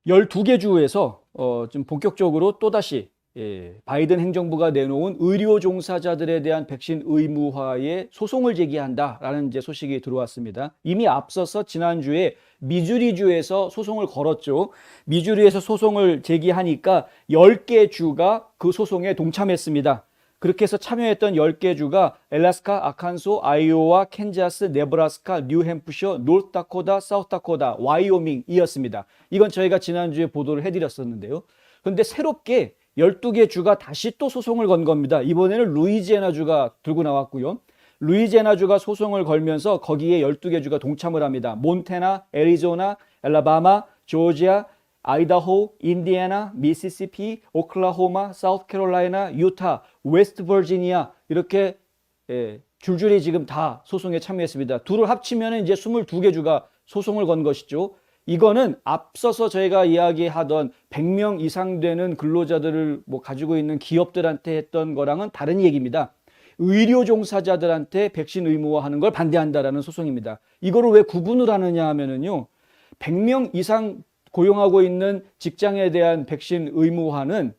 12개 주에서 좀 본격적으로 또다시 바이든 행정부가 내놓은 의료 종사자들에 대한 백신 의무화에 소송을 제기한다라는 이제 소식이 들어왔습니다. 이미 앞서서 지난주에 미주리주에서 소송을 걸었죠. 미주리에서 소송을 제기하니까 10개 주가 그 소송에 동참했습니다. 그렇게 해서 참여했던 10개 주가 엘라스카, 아칸소, 아이오와, 캔자스, 네브라스카, 뉴햄프셔, 노스다코다, 사우스다코다, 와이오밍이었습니다. 이건 저희가 지난주에 보도를 해드렸었는데요. 그런데 새롭게 12개 주가 다시 또 소송을 건 겁니다. 이번에는 루이지애나 주가 들고 나왔고요. 루이지애나 주가 소송을 걸면서 거기에 12개 주가 동참을 합니다. 몬태나, 애리조나, 엘라바마, 조지아, 아이다호, 인디애나, 미시시피, 오클라호마, 사우스캐롤라이나, 유타, 웨스트 버지니아 이렇게 줄줄이 지금 다 소송에 참여했습니다. 둘을 합치면 이제 22개 주가 소송을 건 것이죠. 이거는 앞서서 저희가 이야기하던 100명 이상 되는 근로자들을 가지고 있는 기업들한테 했던 거랑은 다른 얘기입니다. 의료 종사자들한테 백신 의무화하는 걸 반대한다라는 소송입니다. 이거를 왜 구분을 하느냐 하면은요. 100명 이상 고용하고 있는 직장에 대한 백신 의무화는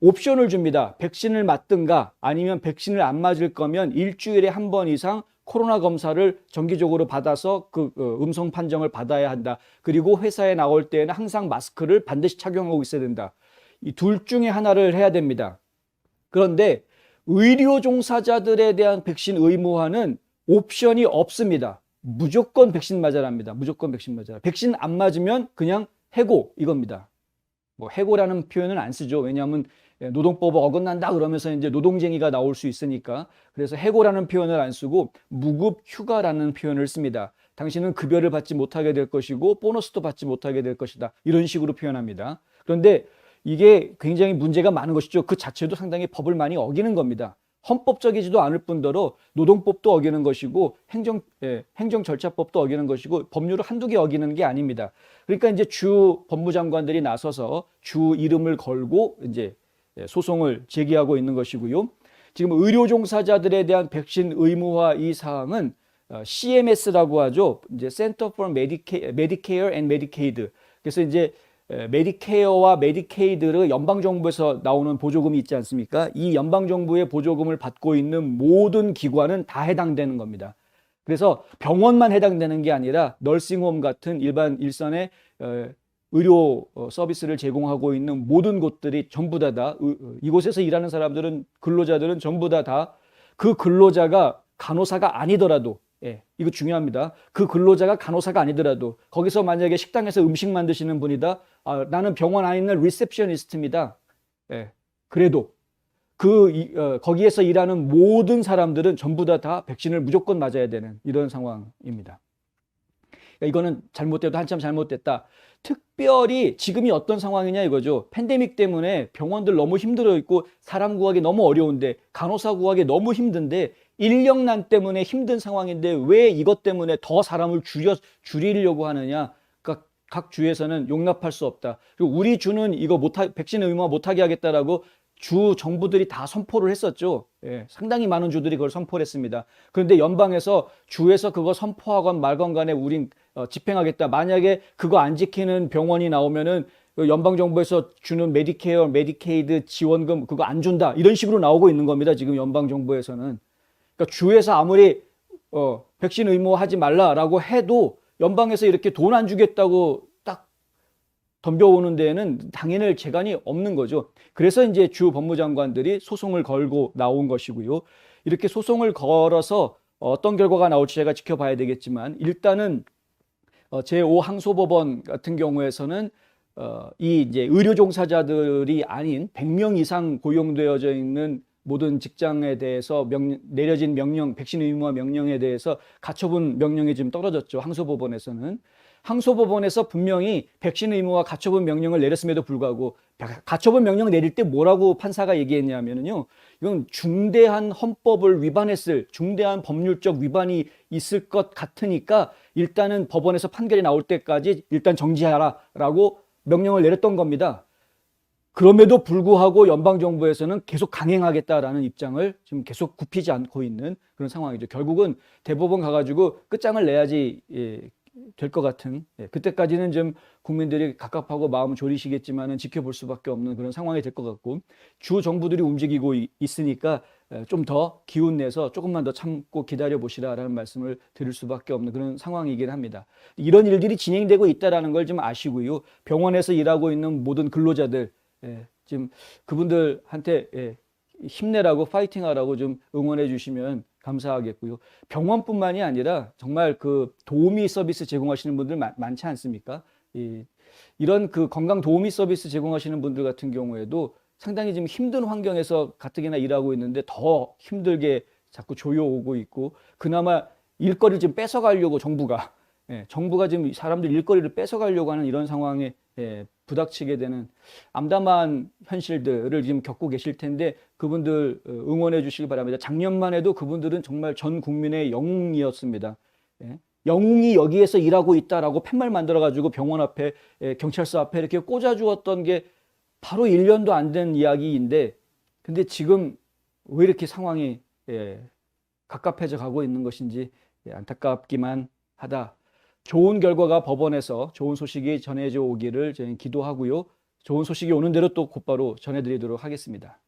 옵션을 줍니다. 백신을 맞든가 아니면 백신을 안 맞을 거면 일주일에 한 번 이상 코로나 검사를 정기적으로 받아서 그 음성 판정을 받아야 한다. 그리고 회사에 나올 때에는 항상 마스크를 반드시 착용하고 있어야 된다. 이 둘 중에 하나를 해야 됩니다. 그런데 의료 종사자들에 대한 백신 의무화는 옵션이 없습니다. 무조건 백신 맞아야 합니다. 무조건 백신 맞아라. 백신 안 맞으면 그냥 해고 이겁니다. 해고라는 표현은 안 쓰죠. 왜냐하면 노동법을 어긋난다 그러면서 이제 노동쟁이가 나올 수 있으니까. 그래서 해고라는 표현을 안 쓰고 무급 휴가라는 표현을 씁니다. 당신은 급여를 받지 못하게 될 것이고 보너스도 받지 못하게 될 것이다. 이런 식으로 표현합니다. 그런데 이게 굉장히 문제가 많은 것이죠. 그 자체도 상당히 법을 많이 어기는 겁니다. 헌법적이지도 않을 뿐더러 노동법도 어기는 것이고 행정절차법도 어기는 것이고 법률을 한두 개 어기는 게 아닙니다. 그러니까 이제 주 법무장관들이 나서서 주 이름을 걸고 이제 소송을 제기하고 있는 것이고요. 지금 의료 종사자들에 대한 백신 의무화 이 사항은 CMS라고 하죠. 이제 Center for Medicare and Medicaid. 그래서 이제 메디케어와 메디케이드를 연방정부에서 나오는 보조금이 있지 않습니까? 이 연방정부의 보조금을 받고 있는 모든 기관은 다 해당되는 겁니다. 그래서 병원만 해당되는 게 아니라 널싱홈 같은 일선의 의료 서비스를 제공하고 있는 모든 곳들이 전부 다 이곳에서 일하는 사람들은 근로자들은 전부 다 그 근로자가 간호사가 아니더라도 이거 중요합니다. 그 근로자가 간호사가 아니더라도 거기서 만약에 식당에서 음식 만드시는 분이다. 나는 병원 안에 있는 리셉셔니스트입니다. 그래도 거기에서 일하는 모든 사람들은 전부 다 백신을 무조건 맞아야 되는 이런 상황입니다. 그러니까 이거는 잘못돼도 한참 잘못됐다. 특별히 지금이 어떤 상황이냐 이거죠. 팬데믹 때문에 병원들 너무 힘들어 있고 사람 구하기 너무 어려운데 간호사 구하기 너무 힘든데 인력난 때문에 힘든 상황인데 왜 이것 때문에 더 사람을 줄이려고 하느냐. 그러니까 각 주에서는 용납할 수 없다. 그리고 우리 주는 이거 백신 의무화 못하게 하겠다라고 주 정부들이 다 선포를 했었죠. 상당히 많은 주들이 그걸 선포를 했습니다. 그런데 연방에서 주에서 그거 선포하건 말건 간에 우린 집행하겠다. 만약에 그거 안 지키는 병원이 나오면은 연방정부에서 주는 메디케어, 메디케이드 지원금 그거 안 준다. 이런 식으로 나오고 있는 겁니다. 지금 연방정부에서는. 그러니까 주에서 아무리 백신 의무화하지 말라라고 해도 연방에서 이렇게 돈 안 주겠다고 딱 덤벼오는 데에는 당연할 재간이 없는 거죠. 그래서 이제 주 법무장관들이 소송을 걸고 나온 것이고요. 이렇게 소송을 걸어서 어떤 결과가 나올지 제가 지켜봐야 되겠지만 일단은 제5 항소법원 같은 경우에서는 이 이제 의료 종사자들이 아닌 100명 이상 고용되어져 있는 모든 직장에 대해서 내려진 명령, 백신 의무화 명령에 대해서 가처분 명령이 지금 떨어졌죠. 항소법원에서는. 항소법원에서 분명히 백신 의무화 가처분 명령을 내렸음에도 불구하고 가처분 명령 내릴 때 뭐라고 판사가 얘기했냐면요. 이건 중대한 헌법을 위반했을 중대한 법률적 위반이 있을 것 같으니까 일단은 법원에서 판결이 나올 때까지 일단 정지하라라고 명령을 내렸던 겁니다. 그럼에도 불구하고 연방정부에서는 계속 강행하겠다라는 입장을 지금 계속 굽히지 않고 있는 그런 상황이죠. 결국은 대법원 가가지고 끝장을 내야지 될 것 같은, 그때까지는 좀 국민들이 갑갑하고 마음 졸이시겠지만은 지켜볼 수밖에 없는 그런 상황이 될 것 같고, 주 정부들이 움직이고 있으니까 좀 더 기운 내서 조금만 더 참고 기다려 보시라라는 말씀을 드릴 수밖에 없는 그런 상황이긴 합니다. 이런 일들이 진행되고 있다라는 걸 좀 아시고요. 병원에서 일하고 있는 모든 근로자들, 지금 그분들한테 힘내라고 파이팅하라고 좀 응원해 주시면 감사하겠고요. 병원뿐만이 아니라 정말 그 도우미 서비스 제공하시는 분들 많지 않습니까? 이런 그 건강 도우미 서비스 제공하시는 분들 같은 경우에도 상당히 지금 힘든 환경에서 가뜩이나 일하고 있는데 더 힘들게 자꾸 조여오고 있고, 그나마 일거리를 좀 뺏어가려고 정부가 지금 사람들 일거리를 뺏어가려고 하는 이런 상황에 부닥치게 되는 암담한 현실들을 지금 겪고 계실 텐데, 그분들 응원해 주시기 바랍니다. 작년만 해도 그분들은 정말 전 국민의 영웅이었습니다. 영웅이 여기에서 일하고 있다라고 팻말 만들어가지고 병원 앞에, 경찰서 앞에 이렇게 꽂아주었던 게 바로 1년도 안 된 이야기인데, 근데 지금 왜 이렇게 상황이 갑갑해져 가고 있는 것인지 안타깝기만 하다. 좋은 결과가 법원에서 좋은 소식이 전해져 오기를 저희는 기도하고요. 좋은 소식이 오는 대로 또 곧바로 전해드리도록 하겠습니다.